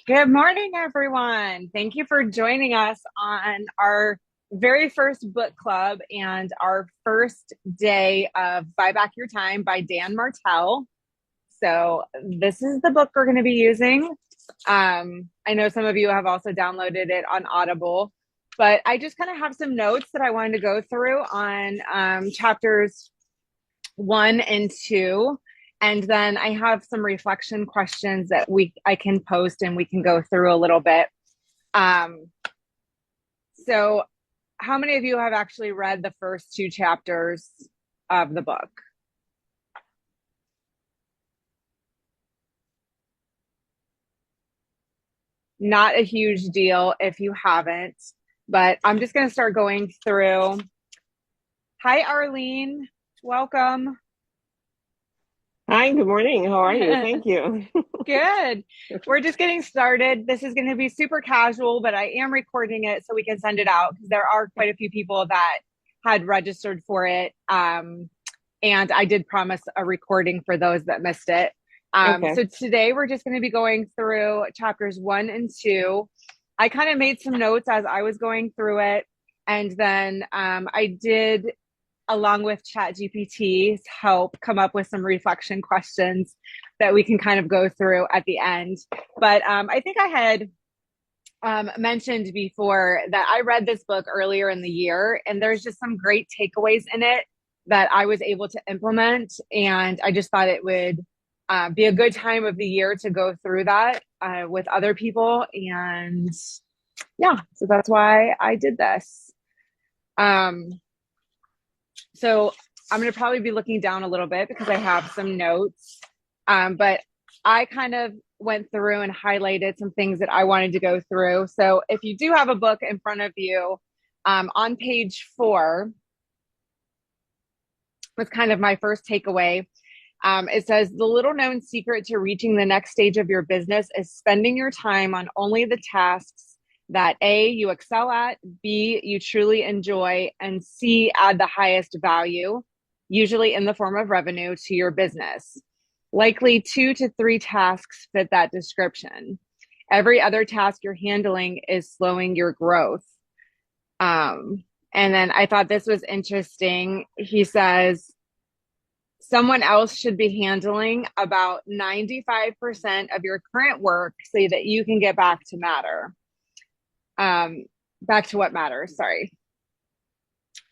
Good morning, everyone. Thank you for joining us on our very first book club and our first day of Buy Back Your Time by Dan Martell. So, this is the book we're going to be using. I know some of you have also downloaded it on Audible, but I just kind of have some notes that I wanted to go through on chapters 1 and 2. And then I have some reflection questions that I can post and we can go through a little bit. Um, so how many of you have actually read the first 2 chapters of the book? Not a huge deal if you haven't, but I'm just going to start going through. Hi, Arlene. Welcome. Hi, good morning. How are you? Thank you. Good. We're just getting started. This is going to be super casual, but I am recording it so we can send it out because there are quite a few people that had registered for it. And I did promise a recording for those that missed it. Okay. So today we're just going to be going through chapters 1 and 2. I kind of made some notes as I was going through it. And then I did, along with ChatGPT's help, come up with some reflection questions that we can kind of go through at the end. But I think I had mentioned before that I read this book earlier in the year, and there's just some great takeaways in it that I was able to implement. And I just thought it would be a good time of the year to go through that with other people. And yeah, so that's why I did this. Um, so I'm going to probably be looking down a little bit because I have some notes. But I kind of went through and highlighted some things that I wanted to go through. So if you do have a book in front of you, on page 4 was kind of my first takeaway. It says the little known secret to reaching the next stage of your business is spending your time on only the tasks that A, you excel at, B, you truly enjoy, and C, add the highest value, usually in the form of revenue to your business. Likely 2 to 3 tasks fit that description. Every other task you're handling is slowing your growth. And then I thought this was interesting. He says, someone else should be handling about 95% of your current work so that you can get back to matter. Back to what matters, sorry.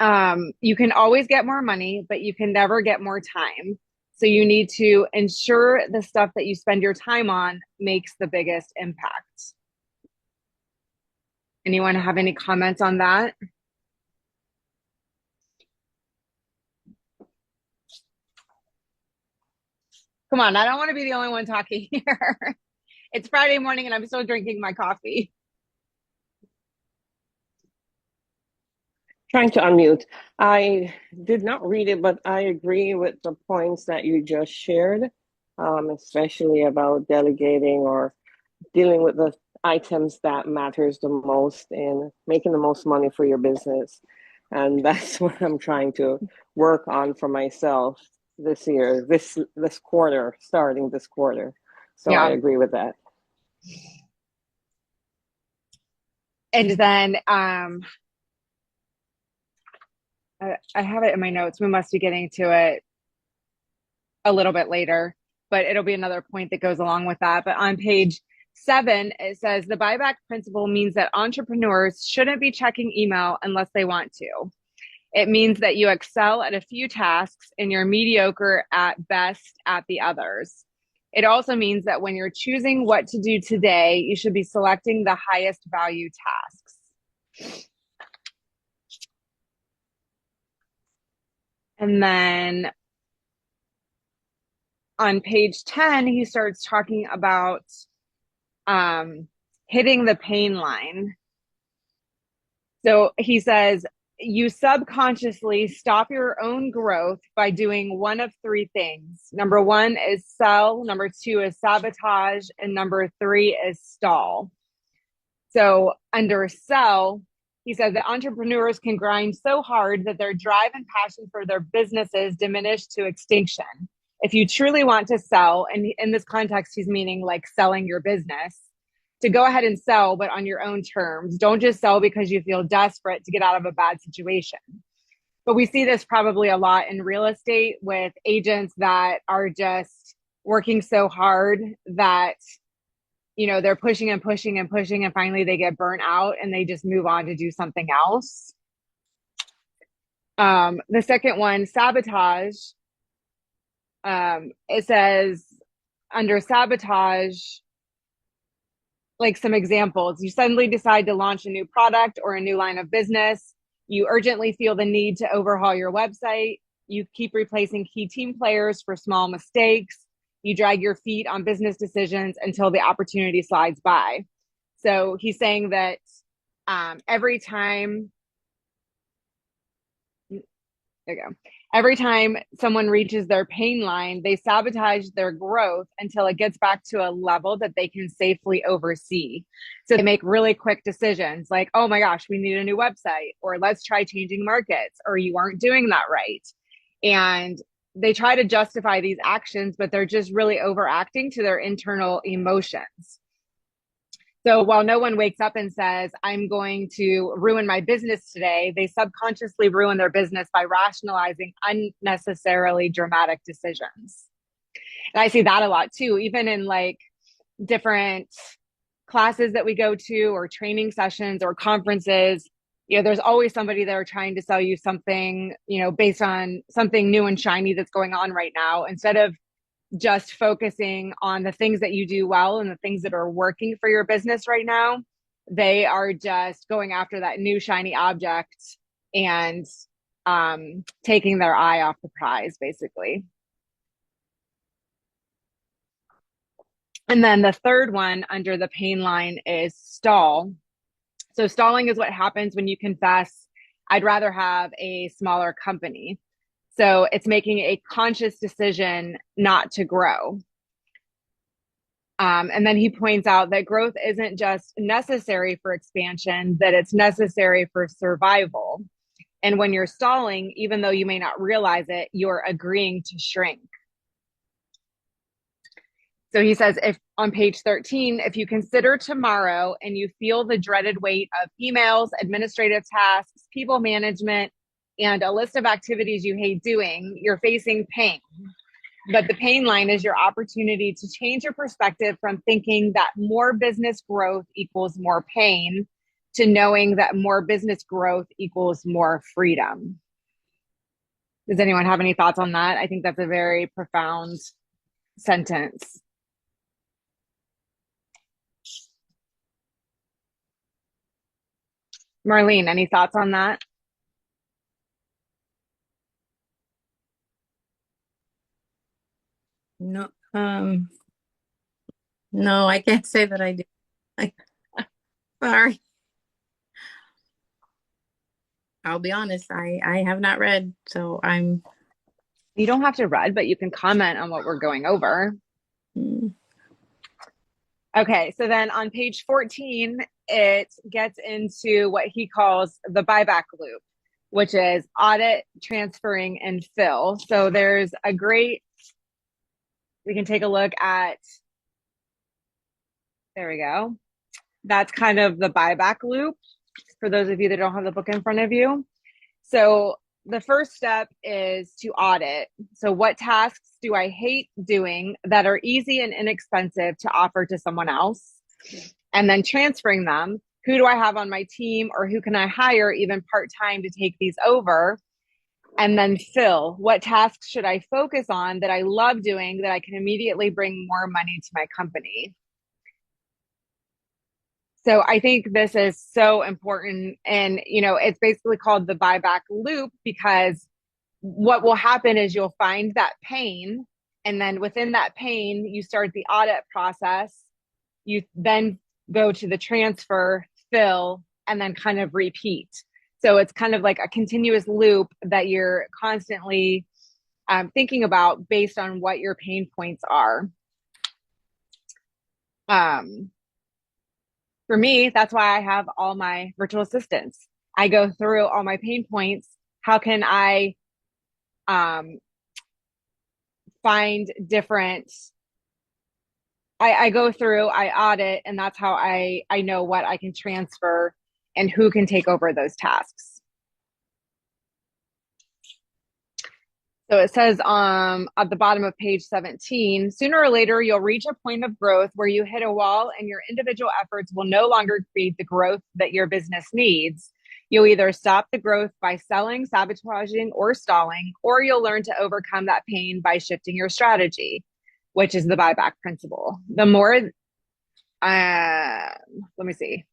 You can always get more money, but you can never get more time. So you need to ensure the stuff that you spend your time on makes the biggest impact. Anyone have any comments on that? Come on, I don't want to be the only one talking here. It's Friday morning and I'm still drinking my coffee. Trying to unmute. I did not read it, but I agree with the points that you just shared, especially about delegating or dealing with the items that matters the most and making the most money for your business. And that's what I'm trying to work on for myself this year, this quarter, starting this quarter. So I Yeah. agree with that. And then I have it in my notes. We must be getting to it a little bit later, but it'll be another point that goes along with that. But on page 7, it says the buyback principle means that entrepreneurs shouldn't be checking email unless they want to. It means that you excel at a few tasks and you're mediocre at best at the others. It also means that when you're choosing what to do today, you should be selecting the highest value tasks. And then on page 10, he starts talking about hitting the pain line. So he says, you subconsciously stop your own growth by doing one of 3 things. Number 1 is sell, number 2 is sabotage, and number 3 is stall. So under sell, he says that entrepreneurs can grind so hard that their drive and passion for their businesses diminish to extinction. If you truly want to sell, and in this context, he's meaning like selling your business, to go ahead and sell, but on your own terms. Don't just sell because you feel desperate to get out of a bad situation. But we see this probably a lot in real estate with agents that are just working so hard that, you know, they're pushing and pushing and pushing, and finally they get burnt out and they just move on to do something else. The second one, sabotage. It says under sabotage, like some examples, you suddenly decide to launch a new product or a new line of business. You urgently feel the need to overhaul your website. You keep replacing key team players for small mistakes. You drag your feet on business decisions until the opportunity slides by. So he's saying that every time, there you go. Every time someone reaches their pain line, they sabotage their growth until it gets back to a level that they can safely oversee. So they make really quick decisions like, oh my gosh, we need a new website, or let's try changing markets, or you aren't doing that right. And they try to justify these actions, but they're just really overacting to their internal emotions. So while no one wakes up and says, I'm going to ruin my business today, they subconsciously ruin their business by rationalizing unnecessarily dramatic decisions. And I see that a lot too, even in like different classes that we go to or training sessions or conferences. You know, there's always somebody there trying to sell you something, you know, based on something new and shiny that's going on right now, instead of just focusing on the things that you do well and the things that are working for your business right now. They are just going after that new shiny object and taking their eye off the prize, basically. And then the third one under the pain line is stall. So stalling is what happens when you confess, I'd rather have a smaller company. So it's making a conscious decision not to grow. And then he points out that growth isn't just necessary for expansion, that it's necessary for survival. And when you're stalling, even though you may not realize it, you're agreeing to shrink. So he says, if on page 13, if you consider tomorrow and you feel the dreaded weight of emails, administrative tasks, people management, and a list of activities you hate doing, you're facing pain. But the pain line is your opportunity to change your perspective from thinking that more business growth equals more pain to knowing that more business growth equals more freedom. Does anyone have any thoughts on that? I think that's a very profound sentence. Marlene, any thoughts on that? No, no, I can't say that I do. Sorry. I'll be honest, I have not read, so I'm. You don't have to read, but you can comment on what we're going over. Okay, so then on page 14, it gets into what he calls the buyback loop, which is audit, transferring, and fill. So there's a great, we can take a look at, there we go. That's kind of the buyback loop for those of you that don't have the book in front of you. So the first step is to audit. So what tasks do I hate doing that are easy and inexpensive to offer to someone else? And then transferring them. Who do I have on my team, or who can I hire even part-time to take these over? And then fill. What tasks should I focus on that I love doing that I can immediately bring more money to my company? So I think this is so important. And, you know, it's basically called the buyback loop, because what will happen is you'll find that pain. And then within that pain, you start the audit process. You then go to the transfer, fill, and then kind of repeat. So it's kind of like a continuous loop that you're constantly thinking about based on what your pain points are. For me, that's why I have all my virtual assistants. I go through all my pain points. How can I find different I go through, I audit, and that's how I know what I can transfer and who can take over those tasks. So it says at the bottom of page 17, sooner or later, you'll reach a point of growth where you hit a wall and your individual efforts will no longer create the growth that your business needs. You'll either stop the growth by selling, sabotaging, or stalling, or you'll learn to overcome that pain by shifting your strategy, which is the buyback principle. The more, let me see.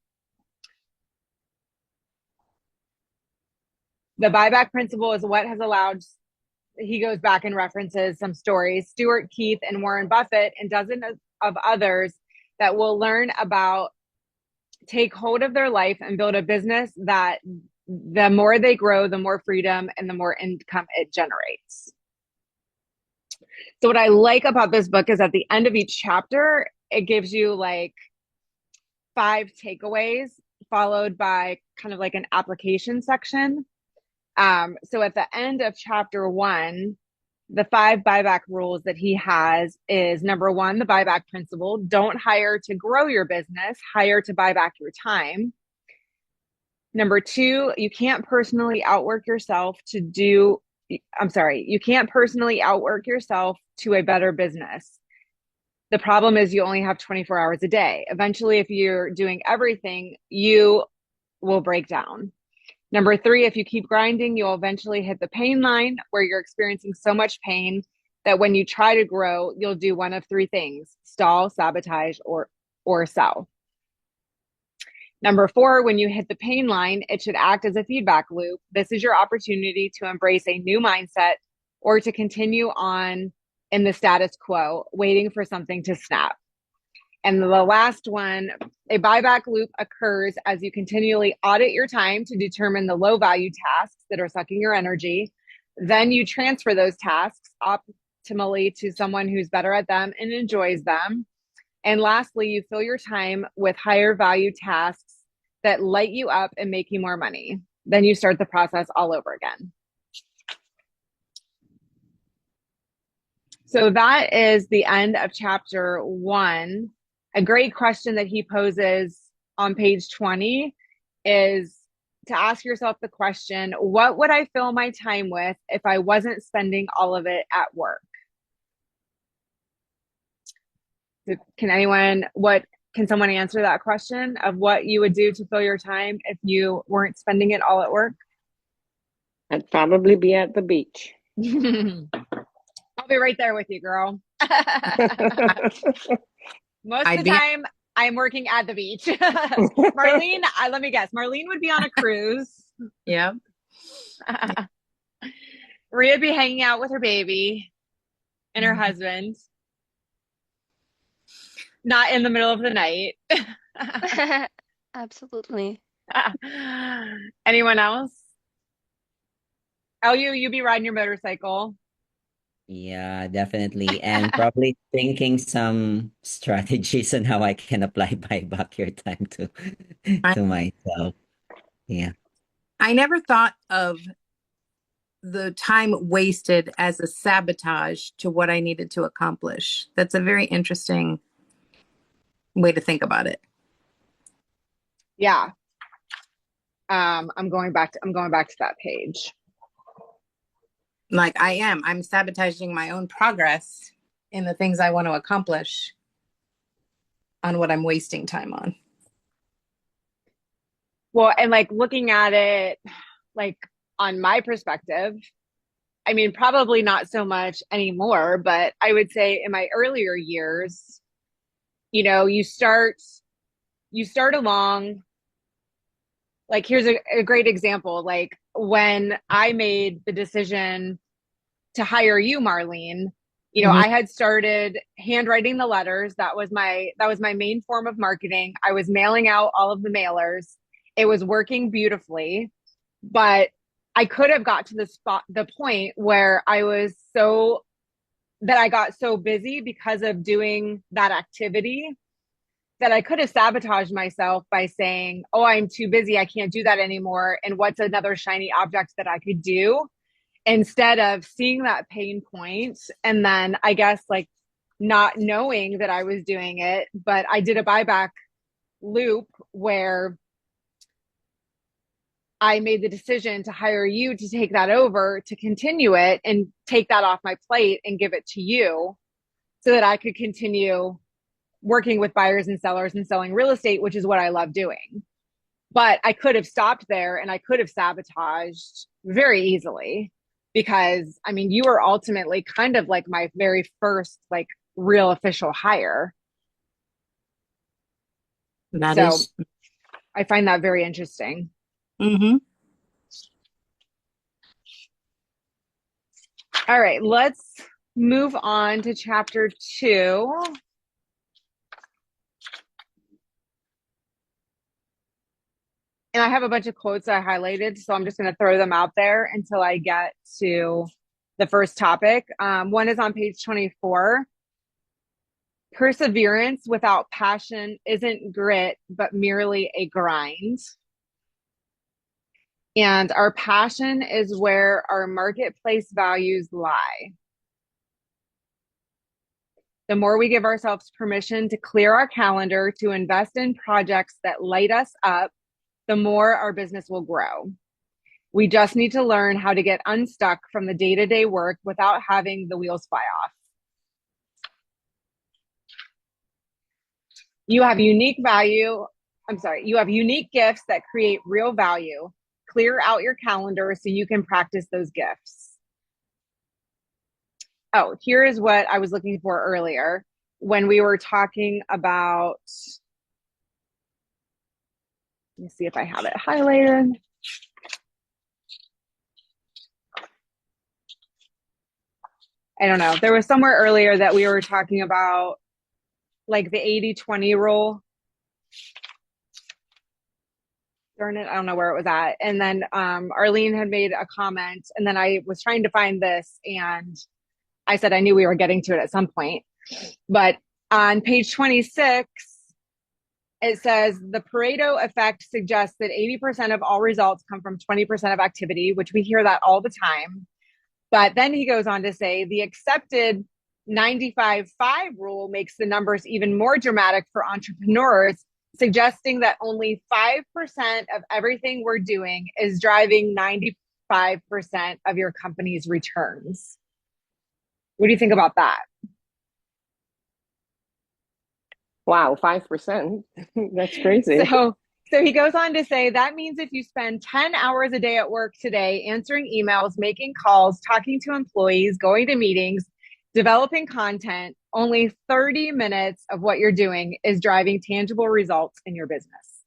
The buyback principle is what has allowed, he goes back and references some stories, Stuart Keith and Warren Buffett and dozens of others that will learn about, take hold of their life and build a business that the more they grow, the more freedom and the more income it generates. So what I like about this book is at the end of each chapter, it gives you like 5 takeaways followed by kind of like an application section. So at the end of chapter 1, the 5 buyback rules that he has is number 1, the buyback principle. Don't hire to grow your business, hire to buy back your time. Number 2, you can't personally outwork yourself to a better business. The problem is you only have 24 hours a day. Eventually, if you're doing everything, you will break down. Number 3, if you keep grinding, you'll eventually hit the pain line where you're experiencing so much pain that when you try to grow, you'll do one of 3 things: stall, sabotage, or sell. Number 4, when you hit the pain line, it should act as a feedback loop. This is your opportunity to embrace a new mindset or to continue on in the status quo, waiting for something to snap. And the last one, a buyback loop occurs as you continually audit your time to determine the low value tasks that are sucking your energy. Then you transfer those tasks optimally to someone who's better at them and enjoys them. And lastly, you fill your time with higher value tasks that light you up and make you more money. Then you start the process all over again. So that is the end of chapter 1. A great question that he poses on page 20 is to ask yourself the question, what would I fill my time with if I wasn't spending all of it at work? Can someone answer that question of what you would do to fill your time if you weren't spending it all at work? I'd probably be at the beach. I'll be right there with you, girl. Most of the time, I'm working at the beach. Marlene, let me guess. Marlene would be on a cruise. Yeah. Rhea would be hanging out with her baby and her husband. Not in the middle of the night. Absolutely. Anyone else? You be riding your motorcycle. Yeah, definitely. And probably thinking some strategies on how I can apply buy back your time to myself. Yeah. I never thought of the time wasted as a sabotage to what I needed to accomplish. That's a very interesting way to think about it. Yeah. I'm going back to that page. Like I'm sabotaging my own progress in the things I want to accomplish on what I'm wasting time on. Well, and like looking at it, like on my perspective, I mean, probably not so much anymore, but I would say in my earlier years, you start along. Like, here's a great example. Like when I made the decision to hire you, Marlene, I had started handwriting the letters. That was my main form of marketing. I was mailing out all of the mailers. It was working beautifully, but I could have got to the point where I got so busy because of doing that activity that I could have sabotaged myself by saying, oh, I'm too busy. I can't do that anymore. And what's another shiny object that I could do? Instead of seeing that pain point and then I guess like not knowing that I was doing it, but I did a buyback loop where I made the decision to hire you to take that over, to continue it and take that off my plate and give it to you so that I could continue working with buyers and sellers and selling real estate, which is what I love doing. But I could have stopped there and I could have sabotaged very easily because I mean, you were ultimately kind of like my very first like real official hire. That So is. I find that very interesting. Mm-hmm. All right, let's move on to chapter 2. And I have a bunch of quotes I highlighted, so I'm just going to throw them out there until I get to the first topic. One is on page 24. Perseverance without passion isn't grit, but merely a grind. And our passion is where our marketplace values lie. The more we give ourselves permission to clear our calendar to invest in projects that light us up, the more our business will grow. We just need to learn how to get unstuck from the day-to-day work without having the wheels fly off. You have unique gifts that create real value. Clear out your calendar so you can practice those gifts. Oh, here is what I was looking for earlier when we were talking about, let me see if I have it highlighted. I don't know. There was somewhere earlier that we were talking about like the 80-20 rule. Darn it, I don't know where it was at. And then Arlene had made a comment, and then I was trying to find this, and I said I knew we were getting to it at some point. But on page 26, it says the Pareto effect suggests that 80% of all results come from 20% of activity, which we hear that all the time. But then he goes on to say the accepted 95-5 rule makes the numbers even more dramatic for entrepreneurs, suggesting that only 5% of everything we're doing is driving 95% of your company's returns. What do you think about that? Wow, 5%. That's crazy. So he goes on to say that means if you spend 10 hours a day at work today answering emails, making calls, talking to employees, going to meetings, developing content, only 30 minutes of what you're doing is driving tangible results in your business.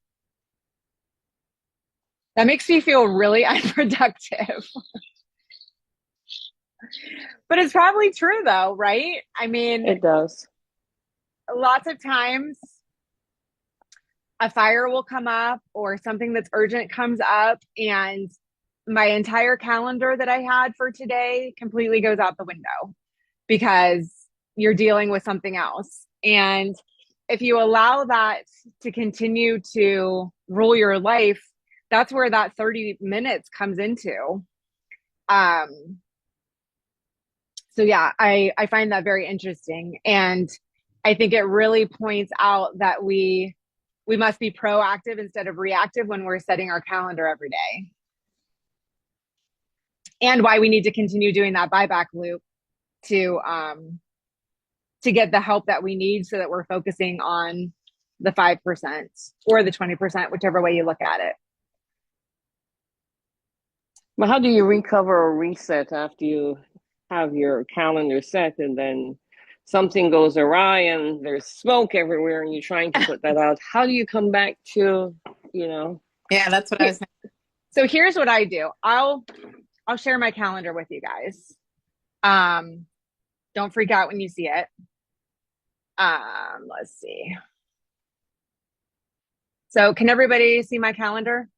That makes me feel really unproductive. But it's probably true though, right? I mean, it does. Lots of times a fire will come up or something that's urgent comes up, and my entire calendar that I had for today completely goes out the window because you're dealing with something else. And if you allow that to continue to rule your life, that's where that 30 minutes comes into. So yeah, I find that very interesting. And I think it really points out that we must be proactive instead of reactive when we're setting our calendar every day. And why we need to continue doing that buyback loop to get the help that we need so that we're focusing on the 5% or the 20%, whichever way you look at it. But how do you recover or reset after you have your calendar set and then something goes awry and there's smoke everywhere and you're trying to put that out? How do you come back to, Yeah, that's what I was saying. So here's what I do. I'll share my calendar with you guys. Don't freak out when you see it. Let's see. So can everybody see my calendar?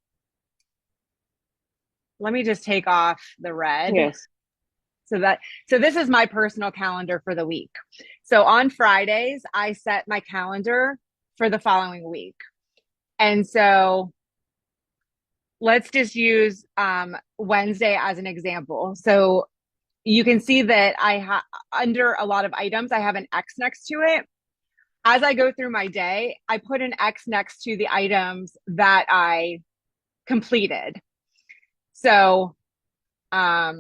Let me just take off the red. Yes. So this is my personal calendar for the week. So on Fridays, I set my calendar for the following week. And so let's just use Wednesday as an example. So you can see that I have under a lot of items, I have an X next to it. As I go through my day, I put an X next to the items that I completed. So, I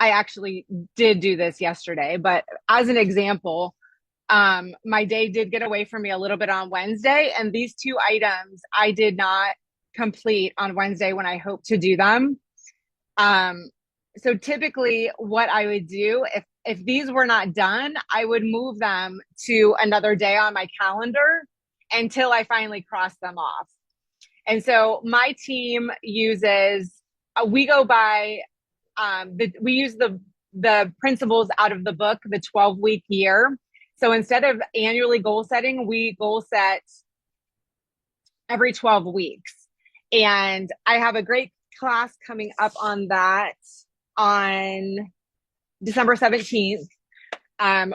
actually did do this yesterday, but as an example, my day did get away from me a little bit on Wednesday, and these two items I did not complete on Wednesday when I hoped to do them. So typically what I would do if these were not done, I would move them to another day on my calendar until I finally cross them off. And so my team uses, we go by, we use the principles out of the book, the 12-week year. So instead of annually goal setting, we goal set every 12 weeks. And I have a great class coming up on that on December 17th,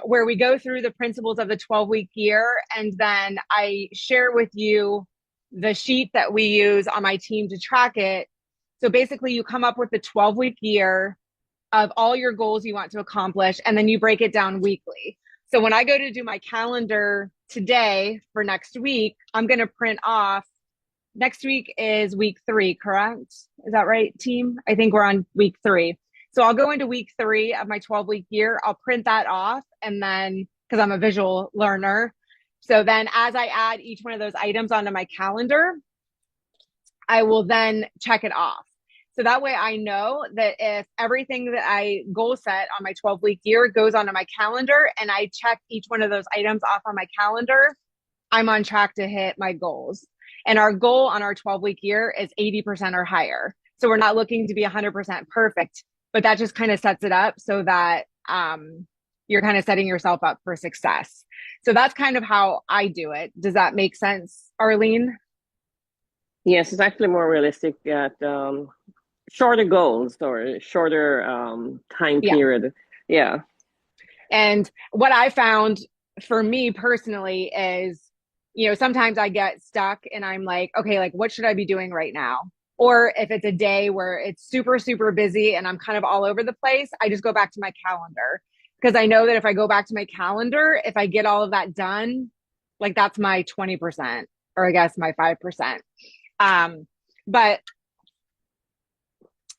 where we go through the principles of the 12-week year. And then I share with you the sheet that we use on my team to track it. So basically you come up with the 12-week year of all your goals you want to accomplish, and then you break it down weekly. So when I go to do my calendar today for next week, I'm going to print off, next week is week 3, correct? Is that right, team? I think we're on week 3. So I'll go into week 3 of my 12-week year. I'll print that off, and then, because I'm a visual learner, so then as I add each one of those items onto my calendar, I will then check it off. So that way I know that if everything that I goal set on my 12-week year goes onto my calendar and I check each one of those items off on my calendar, I'm on track to hit my goals. And our goal on our 12-week year is 80% or higher. So we're not looking to be 100% perfect, but that just kind of sets it up so that you're kind of setting yourself up for success. So that's kind of how I do it. Does that make sense, Arlene? Yes, it's actually more realistic at shorter goals or shorter time period. Yeah. And what I found for me personally is, sometimes I get stuck and I'm like, okay, like what should I be doing right now? Or if it's a day where it's super, super busy and I'm kind of all over the place, I just go back to my calendar. Because I know that if I go back to my calendar, if I get all of that done, like that's my 20%, or I guess my 5%. But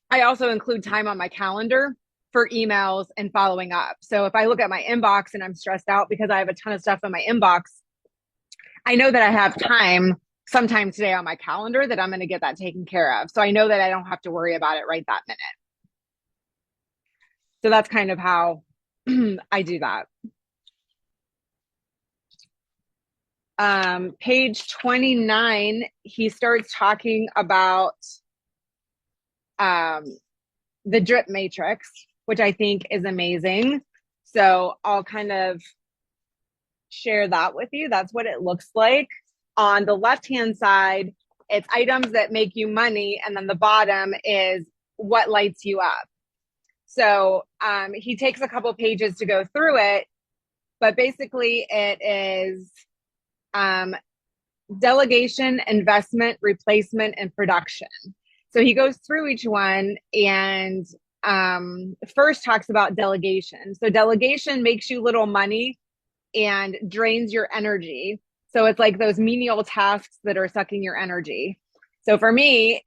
I also include time on my calendar for emails and following up. So if I look at my inbox and I'm stressed out because I have a ton of stuff in my inbox, I know that I have time sometime today on my calendar that I'm going to get that taken care of. So I know that I don't have to worry about it right that minute. So that's kind of how I do that. Page 29, he starts talking about the drip matrix, which I think is amazing. So I'll kind of share that with you. That's what it looks like. On the left-hand side, it's items that make you money, and then the bottom is what lights you up. So he takes a couple pages to go through it, but basically it is delegation, investment, replacement, and production. So he goes through each one and first talks about delegation. So delegation makes you little money and drains your energy. So it's like those menial tasks that are sucking your energy. So for me,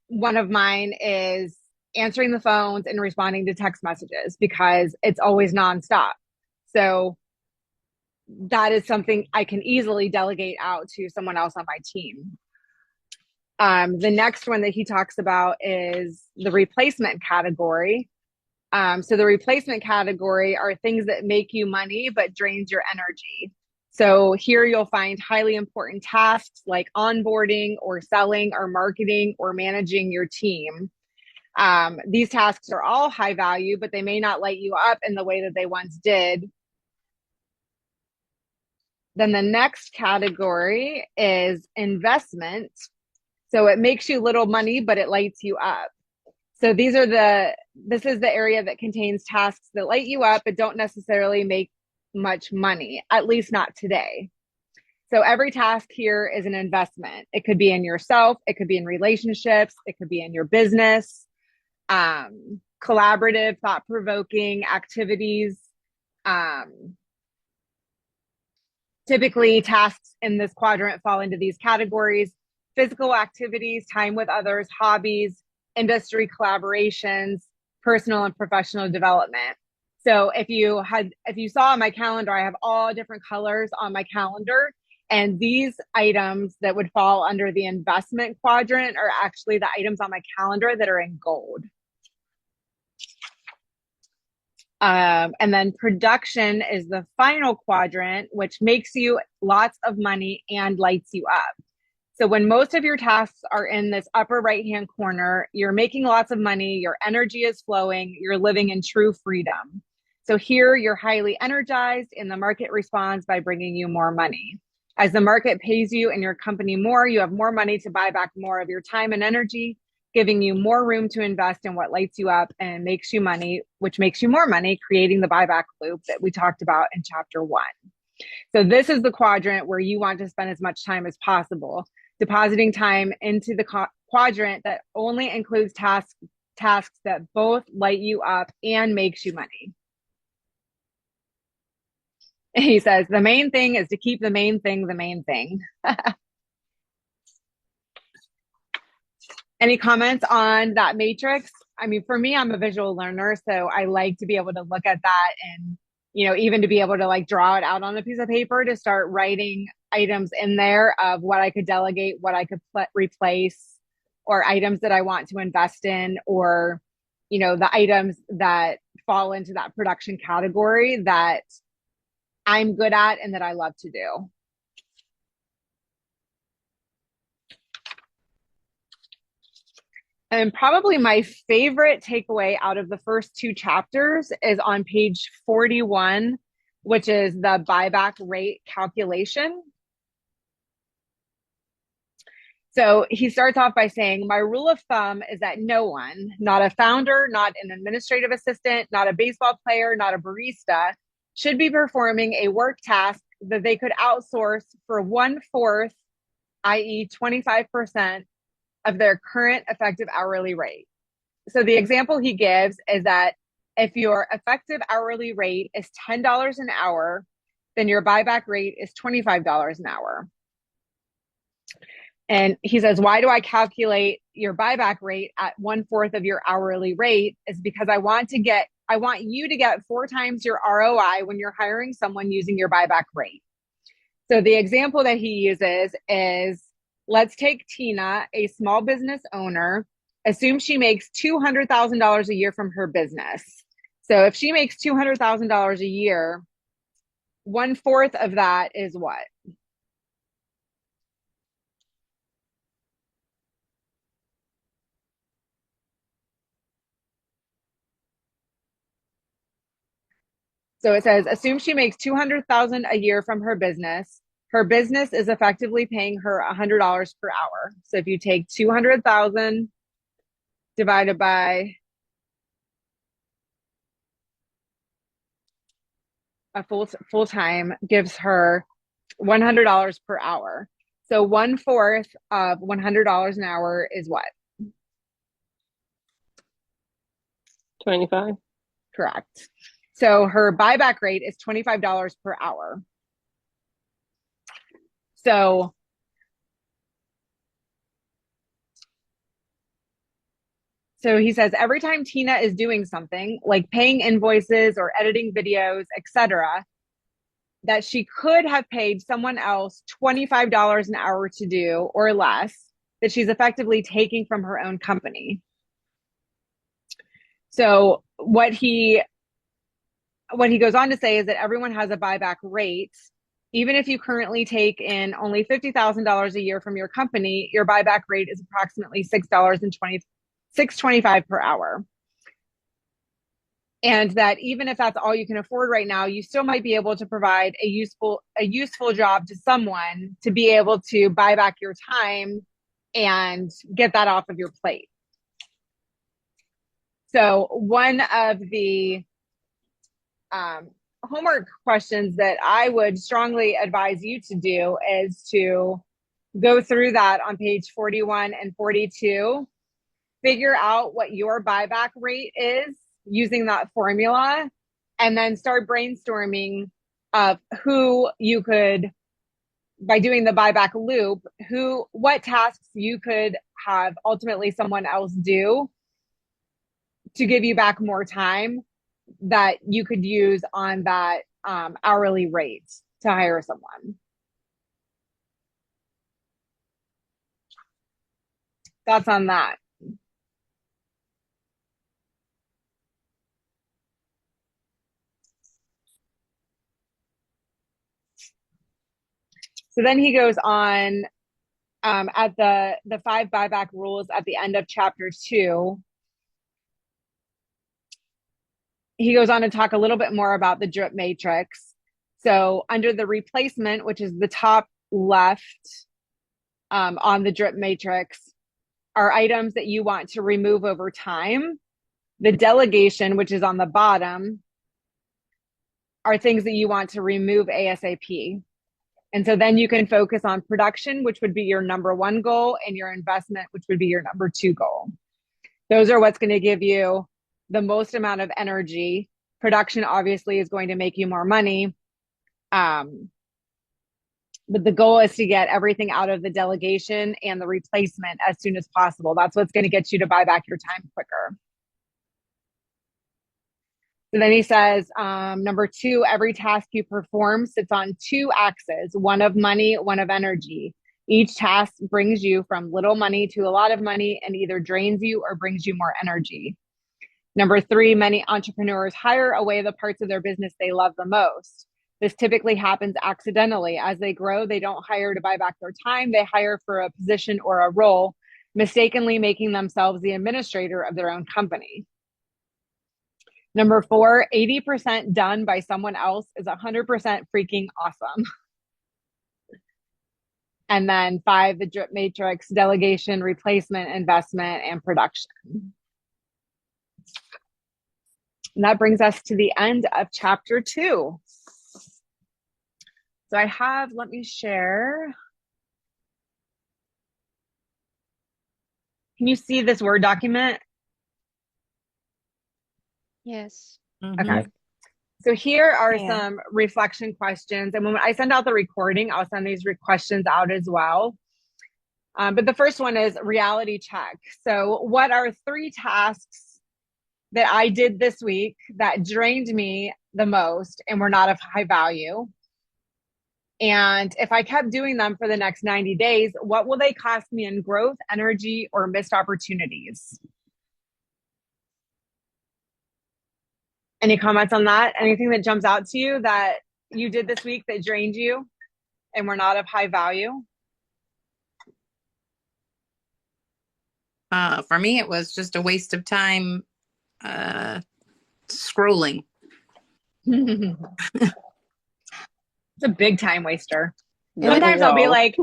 one of mine is answering the phones and responding to text messages because it's always nonstop. So that is something I can easily delegate out to someone else on my team. The next one that he talks about is the replacement category. So the replacement category are things that make you money but drains your energy. So here you'll find highly important tasks like onboarding or selling or marketing or managing your team. These tasks are all high value, but they may not light you up in the way that they once did. Then the next category is investment. So it makes you little money, but it lights you up. So this is the area that contains tasks that light you up, but don't necessarily make much money, at least not today. So every task here is an investment. It could be in yourself. It could be in relationships. It could be in your business. collaborative, thought-provoking activities. Typically, tasks in this quadrant fall into these categories: physical activities, time with others, hobbies, industry collaborations, personal and professional development. So if you saw on my calendar, I have all different colors on my calendar. And these items that would fall under the investment quadrant are actually the items on my calendar that are in gold. And then production is the final quadrant, which makes you lots of money and lights you up. So when most of your tasks are in this upper right-hand corner, you're making lots of money, your energy is flowing, you're living in true freedom. So here you're highly energized and the market responds by bringing you more money. As the market pays you and your company more, you have more money to buy back more of your time and energy, giving you more room to invest in what lights you up and makes you money, which makes you more money, creating the buyback loop that we talked about in chapter 1. So this is the quadrant where you want to spend as much time as possible, depositing time into the quadrant that only includes tasks that both light you up and makes you money. He says, the main thing is to keep the main thing the main thing. Any comments on that matrix? I mean, for me, I'm a visual learner, so I like to be able to look at that and, you know, even to be able to like draw it out on a piece of paper to start writing items in there of what I could delegate, what I could replace, or items that I want to invest in, or, you know, the items that fall into that production category that I'm good at and that I love to do. And probably my favorite takeaway out of the first 2 chapters is on page 41, which is the buyback rate calculation. So he starts off by saying, my rule of thumb is that no one, not a founder, not an administrative assistant, not a baseball player, not a barista, should be performing a work task that they could outsource for 1/4, i.e. 25% of their current effective hourly rate. So the example he gives is that if your effective hourly rate is $10 an hour, then your buyback rate is $25 an hour. And he says, why do I calculate your buyback rate at 1/4 of your hourly rate? Is because I want you to get 4 times your ROI when you're hiring someone using your buyback rate. So the example that he uses is, let's take Tina, a small business owner. Assume she makes $200,000 a year from her business. So if she makes $200,000 a year, 1/4 of that is what? So it says, assume she makes $200,000 a year from her business. Her business is effectively paying her $100 per hour. So if you take 200,000 divided by a full time gives her $100 per hour. So 1/4 of $100 an hour is what? 25. Correct. So her buyback rate is $25 per hour. So he says every time Tina is doing something like paying invoices or editing videos, etc., that she could have paid someone else $25 an hour to do or less, that she's effectively taking from her own company. So what he goes on to say is that everyone has a buyback rate. Even if you currently take in only $50,000 a year from your company, your buyback rate is approximately $6.25 per hour. And that even if that's all you can afford right now, you still might be able to provide a useful job to someone to be able to buy back your time and get that off of your plate. So one of the homework questions that I would strongly advise you to do is to go through that on page 41 and 42, figure out what your buyback rate is using that formula, and then start brainstorming of who you could, by doing the buyback loop, what tasks you could have ultimately someone else do to give you back more time that you could use on that hourly rate to hire someone. Thoughts on that? So then he goes on at the 5 buyback rules at the end of chapter 2. He goes on to talk a little bit more about the drip matrix. So under the replacement, which is the top left on the drip matrix, are items that you want to remove over time. The delegation, which is on the bottom, are things that you want to remove ASAP. And so then you can focus on production, which would be your number 1 goal, and your investment, which would be your number 2 goal. Those are what's going to give you the most amount of energy. Production obviously is going to make you more money. But the goal is to get everything out of the delegation and the replacement as soon as possible. That's what's going to get you to buy back your time quicker. So then he says, number 2, every task you perform sits on 2 axes, one of money, one of energy. Each task brings you from little money to a lot of money and either drains you or brings you more energy. Number 3, many entrepreneurs hire away the parts of their business they love the most. This typically happens accidentally. As they grow, they don't hire to buy back their time. They hire for a position or a role, mistakenly making themselves the administrator of their own company. Number 4, 80% done by someone else is 100% freaking awesome. And then 5, the drip matrix, delegation, replacement, investment, and production. And that brings us to the end of chapter 2. So I have, let me share. Can you see this Word document? Yes. Okay. So here are some reflection questions. And when I send out the recording, I'll send these questions out as well. But the first one is reality check. So what are 3 tasks that I did this week that drained me the most and were not of high value? And if I kept doing them for the next 90 days, what will they cost me in growth, energy, or missed opportunities? Any comments on that? Anything that jumps out to you that you did this week that drained you and were not of high value? For me, it was just a waste of time scrolling. It's a big time waster. Sometimes I'll be like,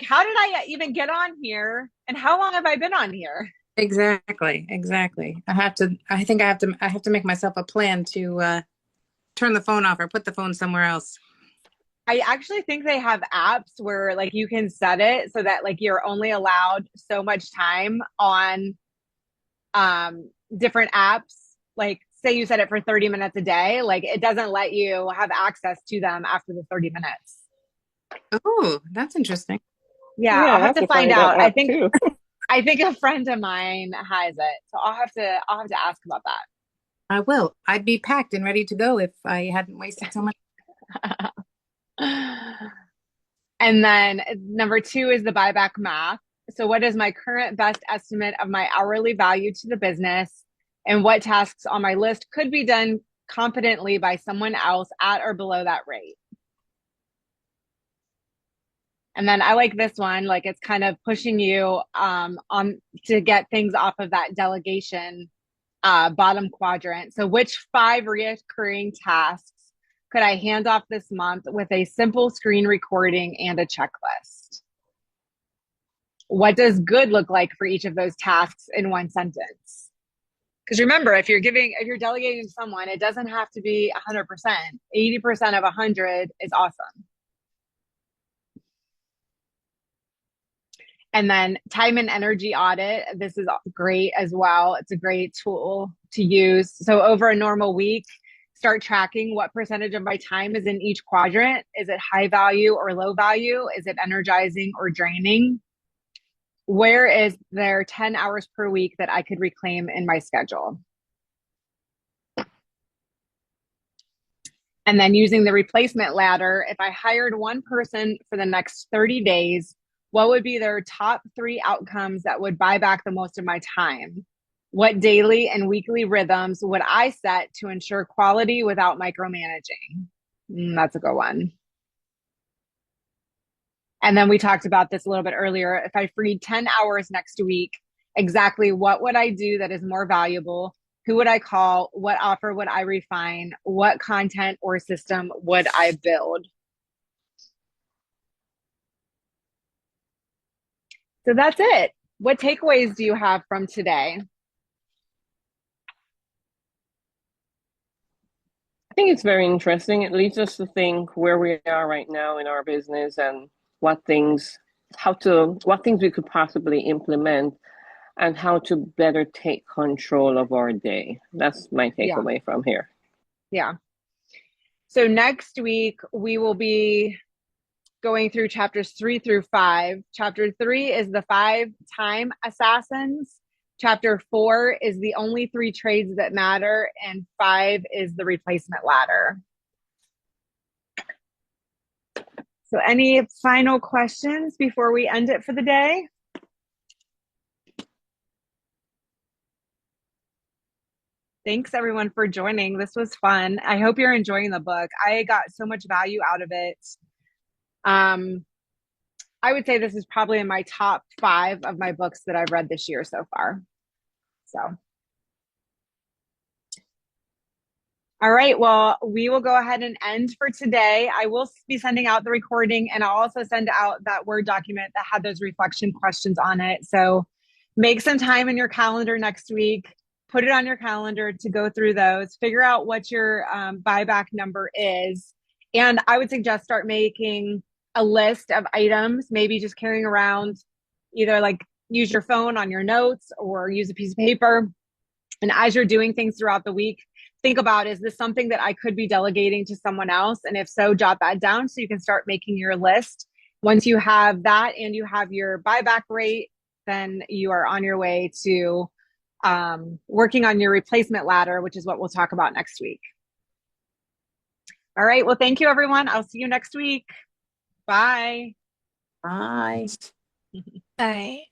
how did I even get on here? And how long have I been on here? Exactly. I think I have to make myself a plan to turn the phone off or put the phone somewhere else. I actually think they have apps where like you can set it so that like you're only allowed so much time on different apps. Like say you set it for 30 minutes a day, like it doesn't let you have access to them after the 30 minutes. Oh, that's interesting. Yeah, I'll have to find out. I think too. I think a friend of mine has it. So I'll have to ask about that. I will. I'd be packed and ready to go if I hadn't wasted so much. And then number 2 is the buyback math. So what is my current best estimate of my hourly value to the business, and what tasks on my list could be done competently by someone else at or below that rate? And then I like this one, like it's kind of pushing you on to get things off of that delegation bottom quadrant. So which 5 recurring tasks could I hand off this month with a simple screen recording and a checklist? What does good look like for each of those tasks in one sentence? Because remember, if you're delegating to someone, it doesn't have to be 100%. 80% of 100 is awesome. And then time and energy audit. This is great as well. It's a great tool to use. So over a normal week, start tracking what percentage of my time is in each quadrant. Is it high value or low value? Is it energizing or draining? Where is there 10 hours per week that I could reclaim in my schedule? And then using the replacement ladder, if I hired one person for the next 30 days, what would be their top 3 outcomes that would buy back the most of my time? What daily and weekly rhythms would I set to ensure quality without micromanaging? That's a good one. And then we talked about this a little bit earlier. If I freed 10 hours next week, exactly what would I do that is more valuable? Who would I call? What offer would I refine? What content or system would I build? So that's it. What takeaways do you have from today? I think it's very interesting. It leads us to think where we are right now in our business and what things we could possibly implement and how to better take control of our day. That's my takeaway from here. Yeah. So next week, we will be going through chapters 3 through 5. Chapter 3 is the 5 time assassins. Chapter 4 is the only 3 trades that matter. And 5 is the replacement ladder. So any final questions before we end it for the day? Thanks everyone for joining. This was fun. I hope you're enjoying the book. I got so much value out of it. I would say this is probably in my top 5 of my books that I've read this year so far. So, all right. Well, we will go ahead and end for today. I will be sending out the recording, and I'll also send out that Word document that had those reflection questions on it. So make some time in your calendar next week. Put it on your calendar to go through those, figure out what your buyback number is. And I would suggest start making a list of items, maybe just carrying around, either like use your phone on your notes or use a piece of paper. And as you're doing things throughout the week, think about, is this something that I could be delegating to someone else? And if so, jot that down so you can start making your list. Once you have that and you have your buyback rate, then you are on your way to working on your replacement ladder, which is what we'll talk about next week. All right. Well, thank you, everyone. I'll see you next week. Bye. Bye. Bye.